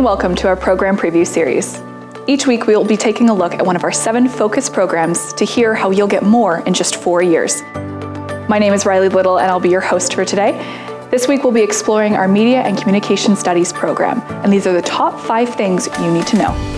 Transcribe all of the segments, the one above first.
welcome to our program preview series. Each week we will be taking a look at one of our 7 focus programs to hear how you'll get more in just 4 years. My name is Riley Little and I'll be your host for today. This week we'll be exploring our Media and Communication Studies program, and these are the top 5 things you need to know.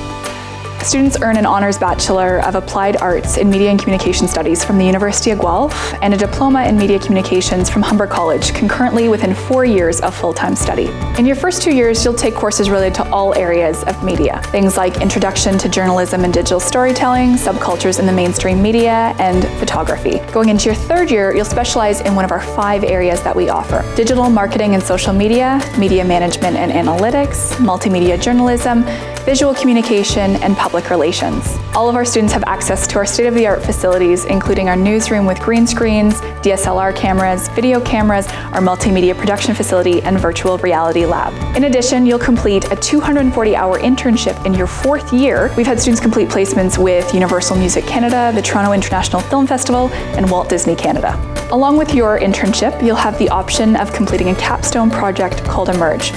Students earn an Honours Bachelor of Applied Arts in Media and Communication Studies from the University of Guelph and a Diploma in Media Communications from Humber College concurrently within 4 years of full-time study. In your first 2 years, you'll take courses related to all areas of media. Things like Introduction to Journalism and Digital Storytelling, Subcultures in the Mainstream Media, and Photography. Going into your 3rd year, you'll specialize in one of our 5 areas that we offer: Digital Marketing and Social Media, Media Management and Analytics, Multimedia Journalism, Visual Communication, and Public Relations. All of our students have access to our state-of-the-art facilities, including our newsroom with green screens, DSLR cameras, video cameras, our multimedia production facility, and virtual reality lab. In addition, you'll complete a 240-hour internship in your 4th year. We've had students complete placements with Universal Music Canada, the Toronto International Film Festival, and Walt Disney Canada. Along with your internship, you'll have the option of completing a capstone project called Emerge.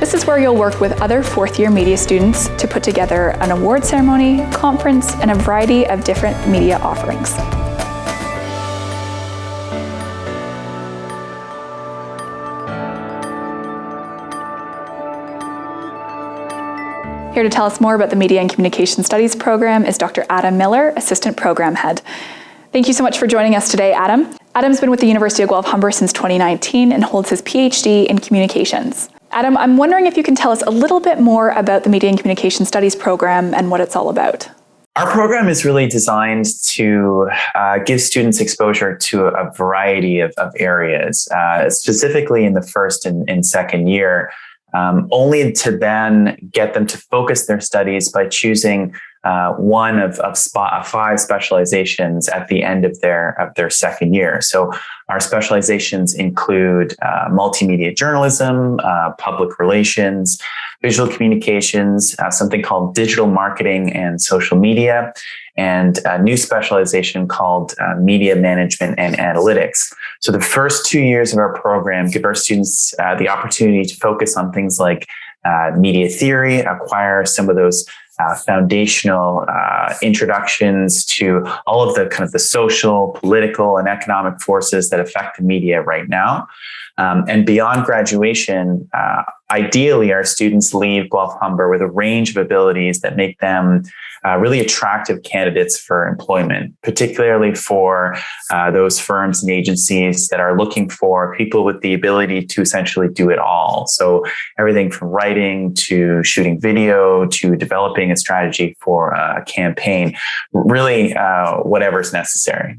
This is where you'll work with other 4th-year media students to put together an award ceremony, conference, and a variety of different media offerings. Here to tell us more about the Media and Communication Studies program is Dr. Adam Miller, Assistant Program Head. Thank you so much for joining us today, Adam. Adam's been with the University of Guelph-Humber since 2019 and holds his PhD in Communications. Adam, I'm wondering if you can tell us a little bit more about the Media and Communication Studies program and what it's all about. Our program is really designed to give students exposure to a variety of areas, specifically in the 1st and 2nd year, only to then get them to focus their studies by choosing one of 5 specializations at the end of their 2nd year. So our specializations include multimedia journalism, public relations, visual communications, something called digital marketing and social media, and a new specialization called media management and analytics. So the first 2 years of our program give our students the opportunity to focus on things like media theory, acquire some of those foundational introductions to all of the kind of the social, political, and economic forces that affect the media right now. And beyond graduation, ideally, our students leave Guelph-Humber with a range of abilities that make them really attractive candidates for employment, particularly for those firms and agencies that are looking for people with the ability to essentially do it all. So everything from writing to shooting video to developing a strategy for a campaign, really whatever's necessary.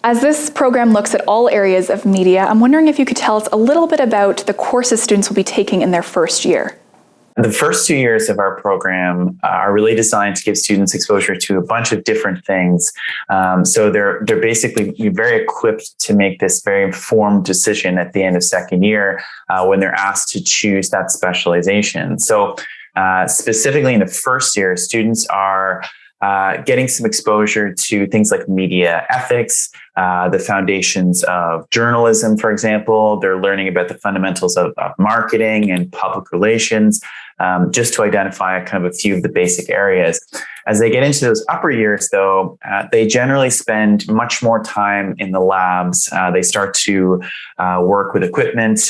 As this program looks at all areas of media, I'm wondering if you could tell us a little bit about the courses students will be taking in their 1st year. The first 2 years of our program are really designed to give students exposure to a bunch of different things. So they're basically very equipped to make this very informed decision at the end of 2nd year when they're asked to choose that specialization. So specifically in the 1st year, students are getting some exposure to things like media ethics, the foundations of journalism, for example. They're learning about the fundamentals of marketing and public relations, just to identify kind of a few of the basic areas. As they get into those upper years, though, they generally spend much more time in the labs. They start to work with equipment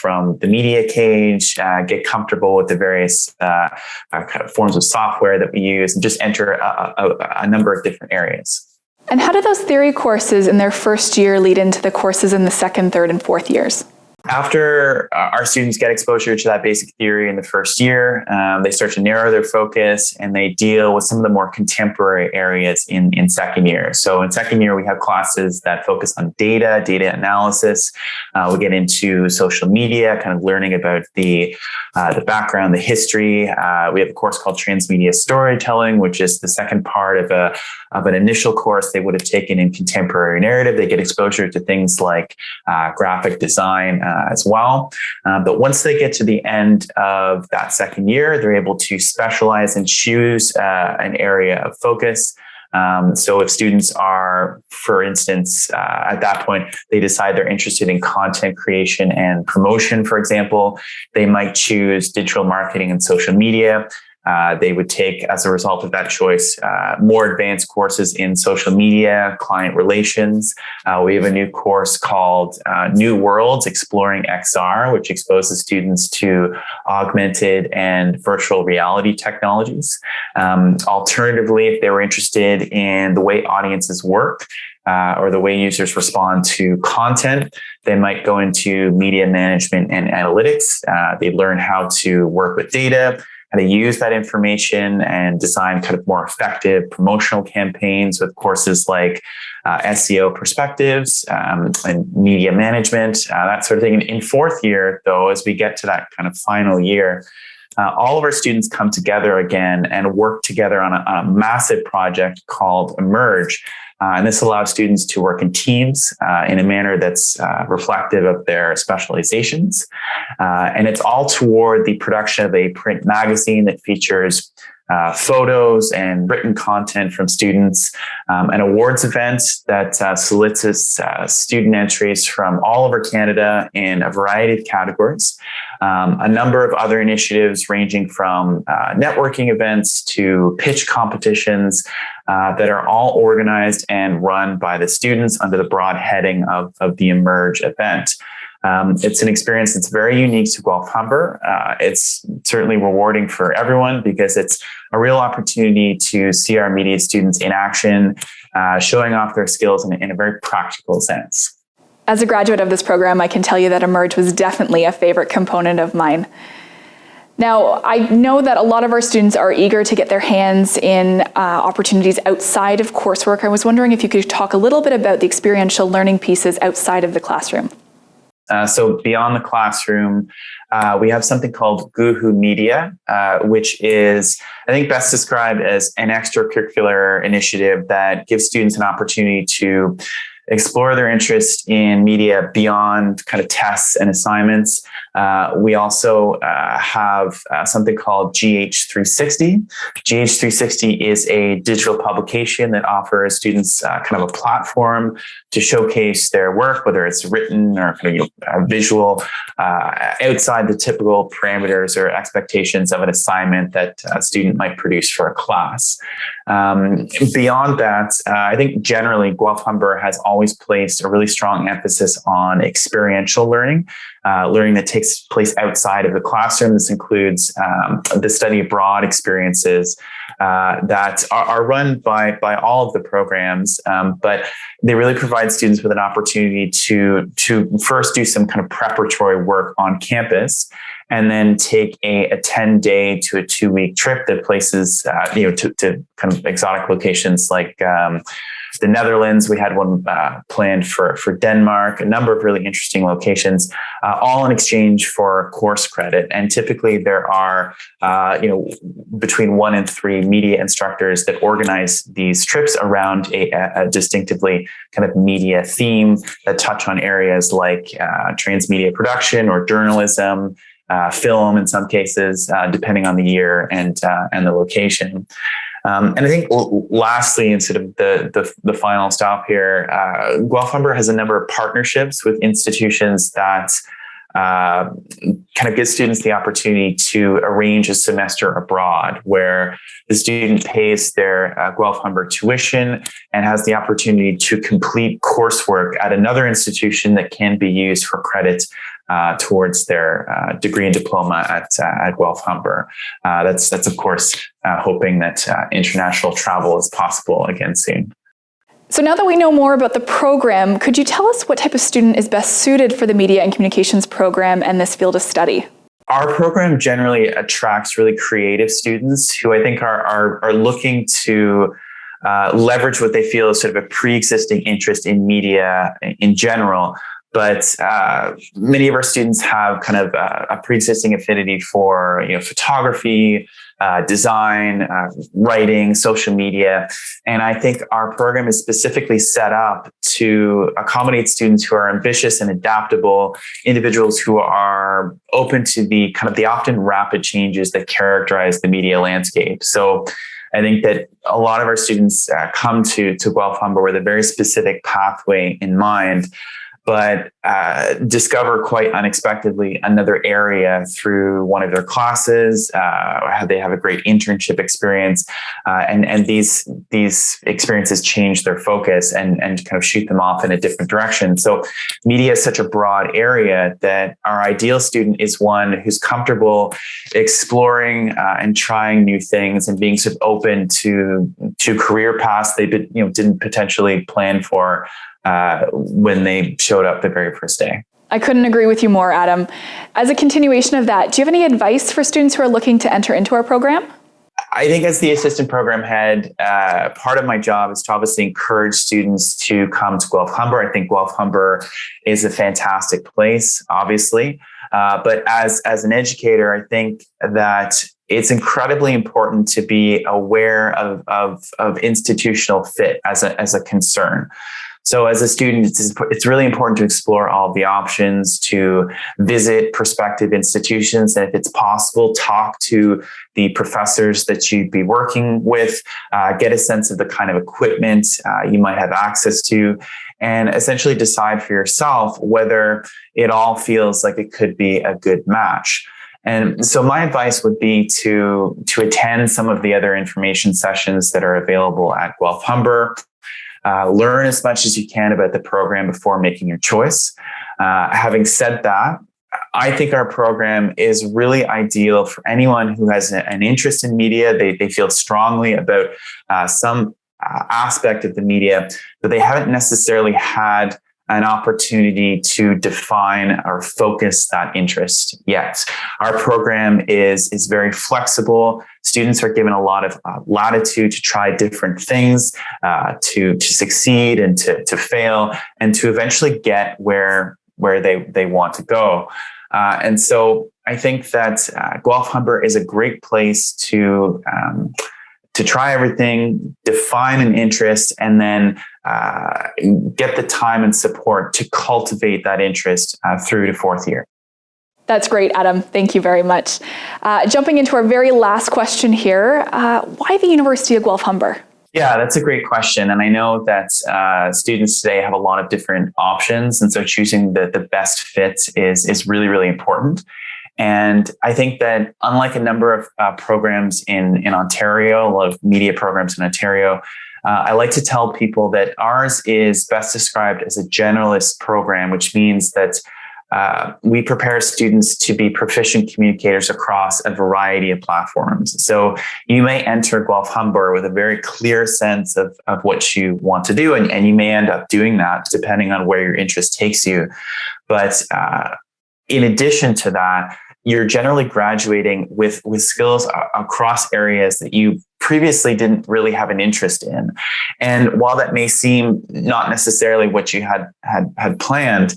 from the media cage, get comfortable with the various kind of forms of software that we use, and just enter a number of different areas. And how do those theory courses in their 1st year lead into the courses in the 2nd, 3rd, and 4th years? After our students get exposure to that basic theory in the 1st year, they start to narrow their focus and they deal with some of the more contemporary areas in 2nd year. So in 2nd year, we have classes that focus on data analysis. We get into social media, kind of learning about the background, the history. We have a course called transmedia storytelling, which is the second part of an initial course they would have taken in contemporary narrative. They get exposure to things like graphic design, as well. But once they get to the end of that 2nd year, they're able to specialize and choose an area of focus. So if students are, for instance, at that point, they decide they're interested in content creation and promotion, for example, they might choose digital marketing and social media. They would take, as a result of that choice, more advanced courses in social media, client relations. We have a new course called New Worlds, Exploring XR, which exposes students to augmented and virtual reality technologies. Alternatively, if they were interested in the way audiences work, or the way users respond to content, they might go into media management and analytics. They learn how to work with data, how to use that information and design kind of more effective promotional campaigns with courses like SEO perspectives and media management, that sort of thing. And in fourth year, though, as we get to that kind of final year, all of our students come together again and work together on a massive project called Emerge. And this allows students to work in teams in a manner that's reflective of their specializations. And it's all toward the production of a print magazine that features photos and written content from students, an awards event that solicits student entries from all over Canada in a variety of categories, a number of other initiatives ranging from networking events to pitch competitions that are all organized and run by the students under the broad heading of the Emerge event. It's an experience that's very unique to Guelph-Humber. It's certainly rewarding for everyone because it's a real opportunity to see our media students in action, showing off their skills in a very practical sense. As a graduate of this program, I can tell you that Emerge was definitely a favorite component of mine. Now, I know that a lot of our students are eager to get their hands in opportunities outside of coursework. I was wondering if you could talk a little bit about the experiential learning pieces outside of the classroom. So beyond the classroom, we have something called Guhu Media, which is, I think, best described as an extracurricular initiative that gives students an opportunity to explore their interest in media beyond kind of tests and assignments. We also have something called GH360. GH360 is a digital publication that offers students kind of a platform to showcase their work, whether it's written or kind of visual, outside the typical parameters or expectations of an assignment that a student might produce for a class. Beyond that, I think generally Guelph-Humber has always placed a really strong emphasis on experiential learning, learning that takes place outside of the classroom. This includes the study abroad experiences that are run by all of the programs, but they really provide students with an opportunity to first do some kind of preparatory work on campus, and then take a 10-day to a 2-week trip that places, to kind of exotic locations like the Netherlands. We had one planned for Denmark, a number of really interesting locations, all in exchange for course credit. And typically there are, between 1 and 3 media instructors that organize these trips around a distinctively kind of media theme that touch on areas like transmedia production or journalism, film in some cases, depending on the year and the location. And I think lastly, instead of the final stop here, Guelph-Humber has a number of partnerships with institutions that kind of give students the opportunity to arrange a semester abroad where the student pays their Guelph-Humber tuition and has the opportunity to complete coursework at another institution that can be used for credit towards their degree and diploma at Guelph-Humber. That's of course hoping that international travel is possible again soon. So now that we know more about the program, could you tell us what type of student is best suited for the Media and Communications program and this field of study? Our program generally attracts really creative students who I think are looking to leverage what they feel is sort of a pre-existing interest in media in general. But many of our students have kind of a pre-existing affinity for photography, design, writing, social media. And I think our program is specifically set up to accommodate students who are ambitious and adaptable, individuals who are open to the often rapid changes that characterize the media landscape. So I think that a lot of our students come to Guelph-Humber with a very specific pathway in mind, but discover quite unexpectedly another area through one of their classes. They have a great internship experience, and these experiences change their focus and kind of shoot them off in a different direction. So media is such a broad area that our ideal student is one who's comfortable exploring and trying new things and being sort of open to career paths they didn't potentially plan for when they showed up the very first day. I couldn't agree with you more, Adam. As a continuation of that, do you have any advice for students who are looking to enter into our program? I think as the assistant program head, part of my job is to obviously encourage students to come to Guelph-Humber. I think Guelph-Humber is a fantastic place, obviously. But as an educator, I think that it's incredibly important to be aware of institutional fit as a concern. So as a student, it's really important to explore all the options, to visit prospective institutions, and if it's possible, talk to the professors that you'd be working with, get a sense of the kind of equipment you might have access to, and essentially decide for yourself whether it all feels like it could be a good match. And so my advice would be to attend some of the other information sessions that are available at Guelph-Humber. Learn as much as you can about the program before making your choice. Having said that, I think our program is really ideal for anyone who has an interest in media. They feel strongly about some aspect of the media, but they haven't necessarily had an opportunity to define or focus that interest yet. Our program is very flexible. Students are given a lot of latitude to try different things, to succeed and to fail, and to eventually get where they want to go. And so I think that Guelph-Humber is a great place to try everything, define an interest, and then get the time and support to cultivate that interest through to fourth year. That's great, Adam. Thank you very much. Jumping into our very last question here, why the University of Guelph-Humber? Yeah, that's a great question. And I know that students today have a lot of different options. And so choosing the best fit is really, really important. And I think that unlike a number of programs in Ontario, a lot of media programs in Ontario, I like to tell people that ours is best described as a generalist program, which means that we prepare students to be proficient communicators across a variety of platforms. So you may enter Guelph-Humber with a very clear sense of what you want to do, and you may end up doing that depending on where your interest takes you. But in addition to that, you're generally graduating with skills across areas that you previously didn't really have an interest in. And while that may seem not necessarily what you had planned,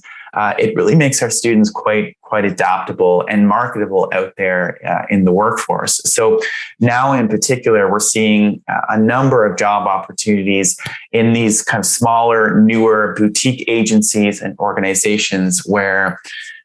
it really makes our students quite adaptable and marketable out there in the workforce. So now in particular, we're seeing a number of job opportunities in these kind of smaller, newer boutique agencies and organizations where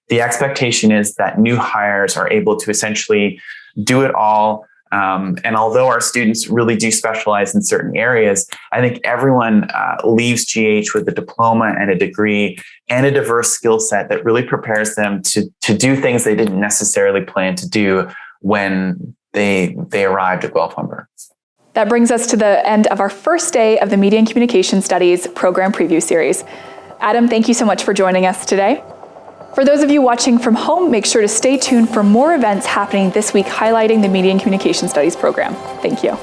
the expectation is that new hires are able to essentially do it all. And although our students really do specialize in certain areas, I think everyone leaves GH with a diploma and a degree and a diverse skill set that really prepares them to do things they didn't necessarily plan to do when they arrived at Guelph-Humber. That brings us to the end of our first day of the Media and Communication Studies program preview series. Adam, thank you so much for joining us today. For those of you watching from home, make sure to stay tuned for more events happening this week highlighting the Media and Communication Studies program. Thank you.